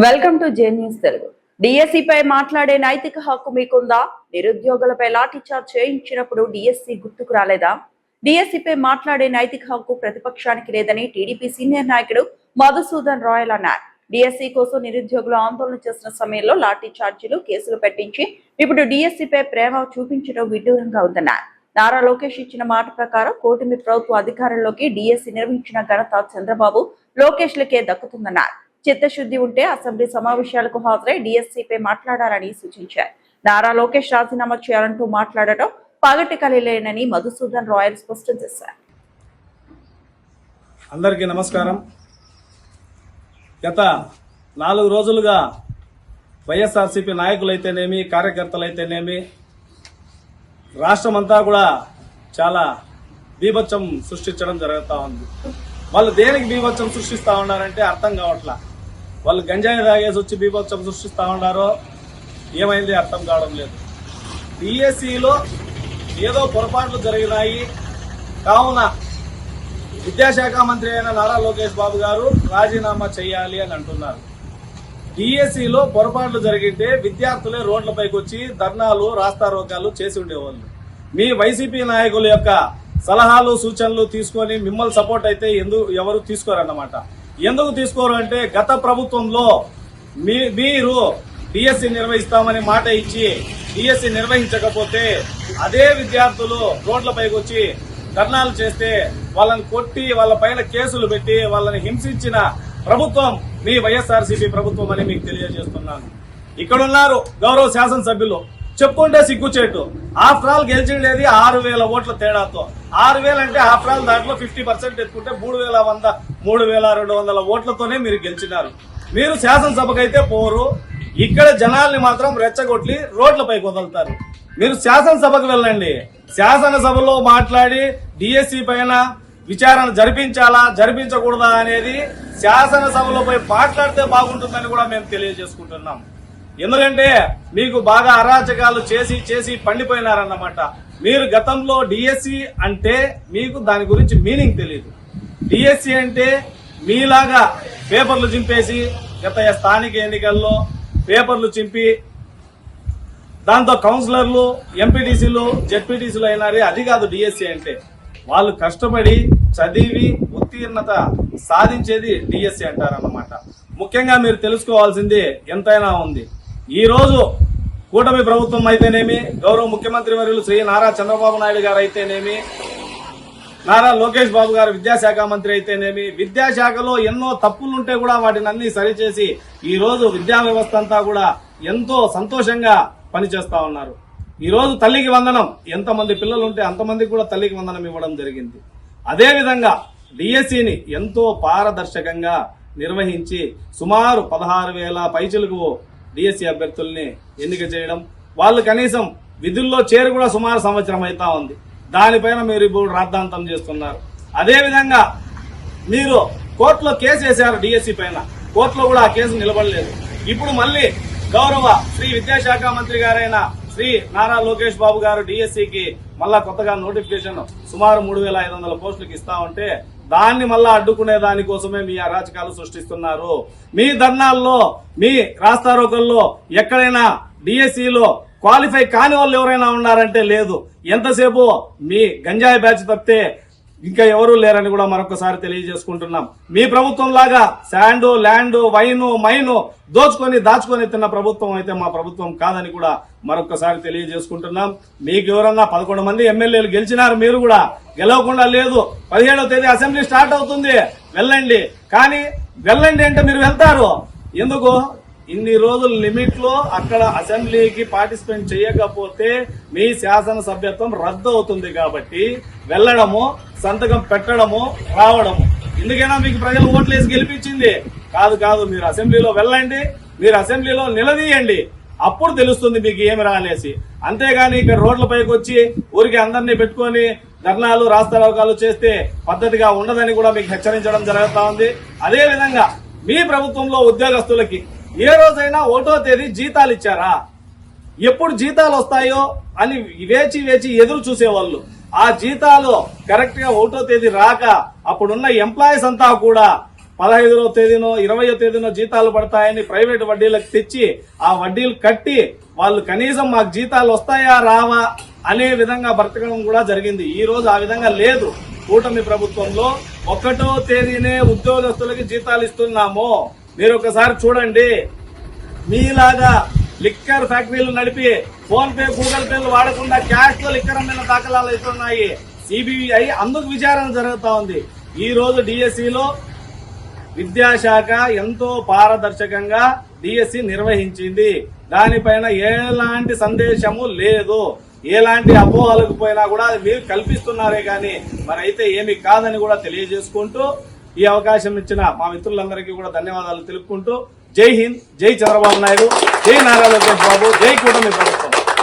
Welcome to J news Telugu. డిఎస్సిపై మాట్లాడే నైతిక హక్కు మీకుందా? నిరుద్యోగులపై లాఠీ చార్జ్ చేయించినప్పుడు డిఎస్సి గుర్తుకు రాలేదా? డిఎస్సిపై మాట్లాడే నైతిక హక్కు ప్రతిపక్షానికి లేదని టీడీపీ సీనియర్ నాయకుడు మధుసూదన్ రాయల్ అన్నారు. డిఎస్సి కోసం నిరుద్యోగులు ఆందోళన చేసిన సమయంలో లాఠీ చార్జీలు, కేసులు పెట్టించి ఇప్పుడు డిఎస్సిపై ప్రేమ చూపించడం విడ్డూరంగా ఉందన్నారు. నారా లోకేష్ ఇచ్చిన మాట ప్రకారం కూటమి ప్రభుత్వ అధికారంలోకి డిఎస్సి నిర్వహించిన ఘనత చంద్రబాబు, లోకేష్లకే దక్కుతుందన్నారు. చిత్తశుద్ధి ఉంటే అసెంబ్లీ సమావేశాలకు హాజరై డిఎస్సిపై మాట్లాడాలని సూచించారు. నారా లోకేష్ రాజీనామా చేయాలంటూ మాట్లాడటం పగటి కలలేనని మధుసూదన్ రాయల్ స్పష్టం చేశారు. అందరికీ నమస్కారం. గత 4 రోజులుగా వైఎస్ఆర్సీపీ నాయకులైతేనేమి, కార్యకర్తలైతేనేమి రాష్ట్రమంతా కూడా చాలా బీభత్సం సృష్టించడం జరుగుతూ ఉంది. వాళ్ళు దేనికి బీభత్సం సృష్టిస్తూ ఉన్నారంటే అర్థం కావట్లా. వాళ్ళు గంజాయి తాగేసి వచ్చి బీభత్సం సృష్టిస్తూ ఉన్నారో ఏమైంది అర్థం కావడం లేదు. డిఎస్సిలో ఏదో పొరపాట్లు జరిగినాయి కావున విద్యాశాఖ మంత్రి అయిన నారా లోకేష్ బాబు గారు రాజీనామా చేయాలి అని అంటున్నారు. డిఎస్సిలో పొరపాట్లు జరిగితే విద్యార్థులే రోడ్లపైకి వచ్చి ధర్నాలు, రాస్తారోకాలు చేసి ఉండేవాళ్ళు. మీ వైసీపీ నాయకుల యొక్క సలహాలు, సూచనలు తీసుకొని మిమ్మల్ని సపోర్ట్ అయితే ఎవరు తీసుకోరన్నమాట. ఎందుకు తీసుకోరు అంటే గత ప్రభుత్వంలో మీరు డిఎస్సి నిర్వహిస్తామని మాట ఇచ్చి డిఎస్సి నిర్వహించకపోతే అదే విద్యార్థులు రోడ్లపైకి వచ్చి ధర్నాలు చేస్తే వాళ్ళని కొట్టి వాళ్ళ పైన కేసులు పెట్టి వాళ్ళని హింసించిన ప్రభుత్వం మీ వైఎస్ఆర్సీపీ ప్రభుత్వం అని మీకు తెలియజేస్తున్నాను. ఇక్కడున్నారు గౌరవ శాసనసభ్యులు, చెప్పుకుంటే సిగ్గుచేటు. ఆఫ్టర్ ఆల్ గెలిచిండేది 6,000 ఓట్ల తేడాతో. 6,000 అంటే ఆఫ్టర్ ఆల్ దాంట్లో 50% ఎత్తుకుంటే 3,200 ఓట్లతోనే మీరు గెలిచినారు. మీరు శాసనసభకైతే పోరు, ఇక్కడ జనాల్ని మాత్రం రెచ్చగొట్టి రోడ్లపైకి వదులుతారు. మీరు శాసనసభకు వెళ్ళండి. శాసనసభలో మాట్లాడి డిఎస్సి పైన విచారణ జరిపించాలా, జరిపించకూడదా అనేది శాసనసభలో పోయి మాట్లాడితే బాగుంటుందని కూడా మేము తెలియజేసుకుంటున్నాం. ఎందుకంటే మీకు బాగా అరాచకాలు చేసి చేసి పండిపోయినారన్నమాట. మీరు గతంలో డిఎస్సి అంటే మీకు దాని గురించి మీనింగ్ తెలియదు. డిఎస్సి అంటే మీలాగా పేపర్లు చింపేసి గత స్థానిక ఎన్నికల్లో పేపర్లు చింపి దాంతో కౌన్సిలర్లు, ఎంపీటీసీలు, జెడ్పీటీసీలు అయినారే. అది కాదు డిఎస్సి అంటే. వాళ్ళు కష్టపడి చదివి ఉత్తీర్ణత సాధించేది డిఎస్సి అంటారన్నమాట. ముఖ్యంగా మీరు తెలుసుకోవాల్సింది ఎంతైనా ఉంది. ఈ రోజు కూటమి ప్రభుత్వం అయితేనేమి, గౌరవ ముఖ్యమంత్రి వర్యులు శ్రీ నారా చంద్రబాబు నాయుడు గారు అయితేనేమి, నారా లోకేష్ బాబు గారు విద్యాశాఖ మంత్రి అయితేనేమి, విద్యాశాఖలో ఎన్నో తప్పులుంటే కూడా వాటిని అన్ని సరిచేసి ఈ రోజు విద్యా వ్యవస్థ అంతా కూడా ఎంతో సంతోషంగా పనిచేస్తా ఉన్నారు. ఈ రోజు తల్లికి వందనం, ఎంతమంది పిల్లలు ఉంటే అంతమందికి కూడా తల్లికి వందనం ఇవ్వడం జరిగింది. అదేవిధంగా డిఎస్సిని ఎంతో పారదర్శకంగా నిర్వహించి సుమారు 16,000 పైచిలకు డిఎస్సి అభ్యర్థుల్ని ఎన్నిక చేయడం, వాళ్ళు కనీసం విధుల్లో చేరి కూడా సుమారు సంవత్సరం అవుతా ఉంది. దానిపైన మీరు ఇప్పుడు రాద్ధాంతం చేస్తున్నారు. అదేవిధంగా మీరు కోర్టులో కేసు వేశారు డిఎస్సి పైన, కోర్టులో కూడా ఆ కేసు నిలబడలేదు. ఇప్పుడు మళ్ళీ గౌరవ శ్రీ విద్యాశాఖ మంత్రి గారైన శ్రీ నారా లోకేష్ బాబు గారు డిఎస్సికి మళ్ళా కొత్తగా నోటిఫికేషన్ సుమారు 3,500 పోస్టులకు ఇస్తా ఉంటే దాన్ని మళ్ళా అడ్డుకునే దానికోసమే మీ అరాచకాలు సృష్టిస్తున్నారు. మీ ధర్నాల్లో, మీ రాస్తారోకల్లో ఎక్కడైనా డిఎస్సిలో క్వాలిఫై కాని వాళ్ళు ఎవరైనా ఉన్నారంటే లేదు. ఎంతసేపు మీ గంజాయి బ్యాచ్ తప్పితే ఇంకా ఎవరూ లేరని కూడా మరొకసారి తెలియజేసుకుంటున్నాం. మీ ప్రభుత్వం లాగా శాండ్, ల్యాండ్, వైన్, మైన్ దాచుకొని తిన్న ప్రభుత్వం అయితే మా ప్రభుత్వం కాదని కూడా మరొకసారి తెలియజేసుకుంటున్నాం. మీకు ఎవరన్నా 11 మంది ఎమ్మెల్యేలు గెలిచినారు, మీరు కూడా గెలవకుండా లేదు. 17వ తేదీ అసెంబ్లీ స్టార్ట్ అవుతుంది, వెళ్ళండి. కానీ వెళ్ళండి అంటే మీరు వెళ్తారు ఎందుకు? ఇన్ని రోజుల లిమిట్ లో అక్కడ అసెంబ్లీకి పార్టిసిపేట్ చేయకపోతే మీ శాసన సభ్యత్వం రద్దు అవుతుంది. కాబట్టి వెళ్లడము, సంతకం పెట్టడము, రావడము. ఎందుకైనా మీకు ప్రజలు ఓట్లేసి గెలిపించింది కాదు. మీరు అసెంబ్లీలో వెళ్ళండి, మీరు అసెంబ్లీలో నిలదీయండి. అప్పుడు తెలుస్తుంది మీకు ఏమి రానేసి. అంతేగాని ఇక్కడ రోడ్లపైకి వచ్చి ఊరికి అందరినీ పెట్టుకొని ధర్నాలు, రాస్తారోకాలు చేస్తే పద్ధతిగా ఉండదని కూడా మీకు హెచ్చరించడం జరుగుతా ఉంది. అదేవిధంగా మీ ప్రభుత్వంలో ఉద్యోగస్తులకి ఏ రోజైనా 1వ తేదీ జీతాలు ఇచ్చారా? ఎప్పుడు జీతాలు వస్తాయో అని వేచి ఎదురు చూసేవాళ్ళు. ఆ జీతాలు కరెక్ట్ గా 1వ తేదీ రాక అప్పుడున్న ఎంప్లాయీస్ అంతా కూడా 15వ తేదీనో 20వ తేదీనో జీతాలు పడతాయని ప్రైవేట్ వడ్డీలకు తెచ్చి ఆ వడ్డీలు కట్టి వాళ్ళు కనీసం మాకు జీతాలు వస్తాయా రావా అనే విధంగా బ్రతకడం కూడా జరిగింది. ఈ రోజు ఆ విధంగా లేదు. కూటమి ప్రభుత్వంలో 1వ తేదీనే ఉద్యోగస్తులకి జీతాలు ఇస్తున్నాము. మీరు ఒకసారి చూడండి. మీలాగా లిక్కర్ ఫ్యాక్టరీలు నడిపి ఫోన్ పే గూగుల్ పేలు వాడకుండా క్యాష్ లో లిక్కర్ అమ్మిన దాఖలాలు అవుతున్నాయి. సిబిఐ అందుకు విచారణ జరుగుతా ఉంది. ఈ రోజు డిఎస్సిలో విద్యాశాఖ ఎంతో పారదర్శకంగా డిఎస్సి నిర్వహించింది. దానిపైన ఎలాంటి సందేశము లేదు. ఎలాంటి అపోహలకు పోయినా కూడా మీరు కల్పిస్తున్నారే కానీ మరి అయితే ఏమి కాదని కూడా తెలియజేసుకుంటూ ఈ అవకాశం ఇచ్చిన మా మిత్రులందరికీ కూడా ధన్యవాదాలు తెలుపుకుంటూ జై హింద్, జై చంద్రబాబు నాయుడు, జై నారా లోకేష్ బాబు, జై కూటమి ప్రభుత్వం.